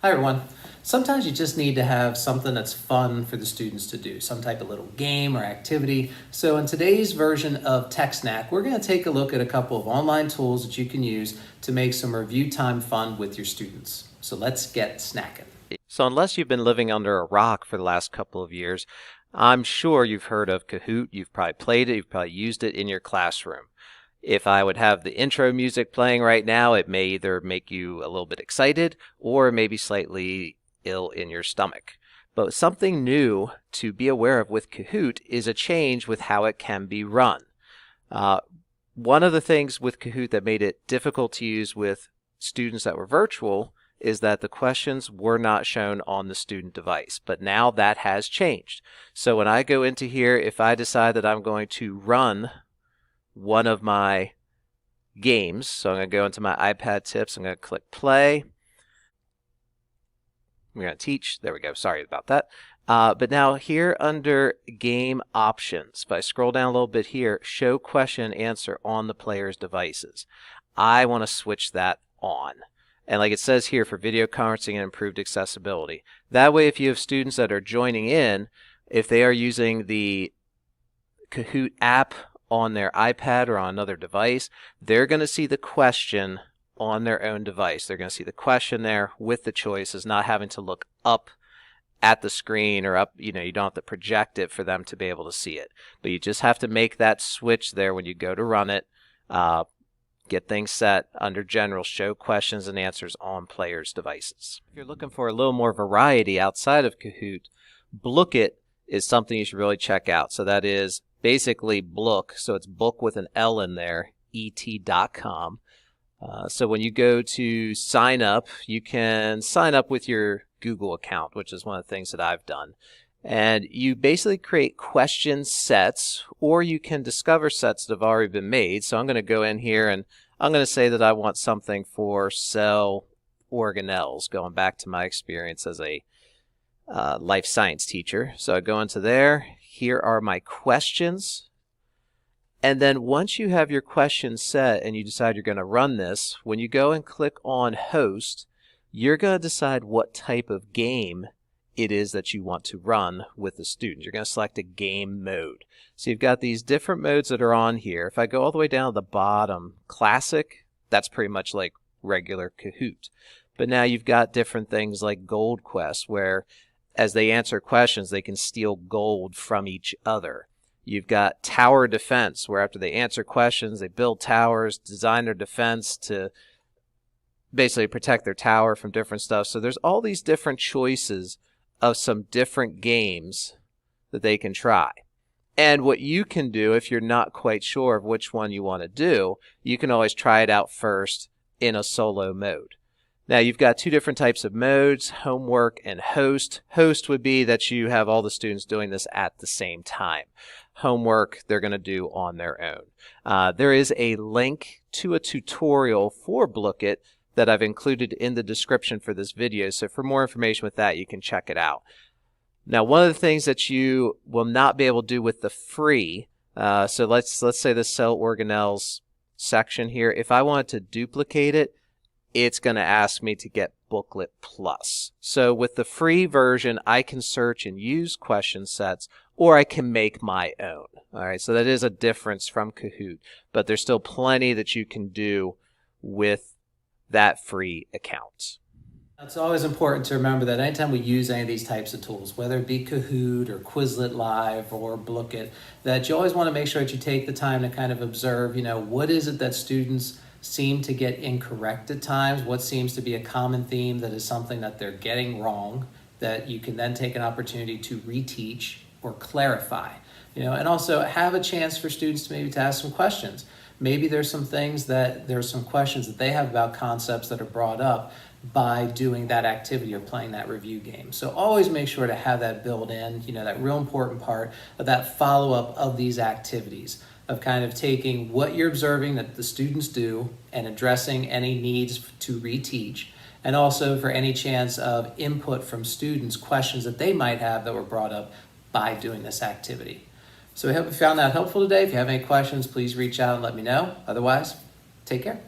Hi everyone. Sometimes you just need to have something that's fun for the students to do, some type of little game or activity. So in today's version of Tech Snack, we're going to take a look at a couple of online tools that you can use to make some review time fun with your students. So let's get snacking. So unless you've been living under a rock for the last couple of years, I'm sure you've heard of Kahoot. You've probably played it. You've probably used it in your classroom. If I would have the intro music playing right now, it may either make you a little bit excited or maybe slightly ill in your stomach. But something new to be aware of with Kahoot is a change with how it can be run. One of the things with Kahoot that made it difficult to use with students that were virtual is that the questions were not shown on the student device, but now that has changed. So when I go into here, if I decide that I'm going to run one of my games, so I'm going to go into my iPad tips, I'm going to click play. I'm going to teach. There we go. Sorry about that. But now here under game options, if I scroll down a little bit here, show question and answer on the player's devices. I want to switch that on. And like it says here, for video conferencing and improved accessibility. That way, if you have students that are joining in, if they are using the Kahoot app on their iPad or on another device, they're going to see the question on their own device. They're going to see the question there with the choices, not having to look up at the screen or up, you don't have to project it for them to be able to see it. But you just have to make that switch there when you go to run it. Get things set under general, show questions and answers on players' devices. If you're looking for a little more variety outside of Kahoot, Blooket is something you should really check out. So that is basically Blook, so it's book with an L in there, et.com. So when you go to sign up, you can sign up with your Google account, which is one of the things that I've done. And you basically create question sets, or you can discover sets that have already been made. So I'm going to go in here and I'm going to say that I want something for cell organelles, going back to my experience as a life science teacher. So I go into there. Here are my questions. And then once you have your question set and you decide you're going to run this, when you go and click on host, you're going to decide what type of game it is that you want to run with the students. You're going to select a game mode. So you've got these different modes that are on here. If I go all the way down to the bottom, classic, that's pretty much like regular Kahoot. But now you've got different things like Gold Quest, where as they answer questions, they can steal gold from each other. You've got Tower Defense, where after they answer questions, they build towers, design their defense to basically protect their tower from different stuff. So there's all these different choices of some different games that they can try. And what you can do, if you're not quite sure of which one you want to do, you can always try it out first in a solo mode. Now you've got two different types of modes, homework and host. Host would be that you have all the students doing this at the same time. Homework they're going to do on their own. There is a link to a tutorial for Blooket that I've included in the description for this video. So for more information with that, you can check it out. Now, one of the things that you will not be able to do with the free, so let's say the cell organelles section here, if I wanted to duplicate it, it's going to ask me to get Booklet Plus. So with the free version, I can search and use question sets, or I can make my own. All right, so that is a difference from Kahoot, but there's still plenty that you can do with that free account. It's always important to remember that anytime we use any of these types of tools, whether it be Kahoot or Quizlet Live or Blooket, that you always want to make sure that you take the time to kind of observe, what is it that students seem to get incorrect at times, what seems to be a common theme that is something that they're getting wrong, that you can then take an opportunity to reteach or clarify, and also have a chance for students to maybe to ask some questions. Maybe there's some questions that they have about concepts that are brought up by doing that activity or playing that review game. So always make sure to have that built in, that real important part of that follow-up of these activities, of kind of taking what you're observing that the students do and addressing any needs to reteach, and also for any chance of input from students, questions that they might have that were brought up by doing this activity. So I hope you found that helpful today. If you have any questions, please reach out and let me know. Otherwise, take care.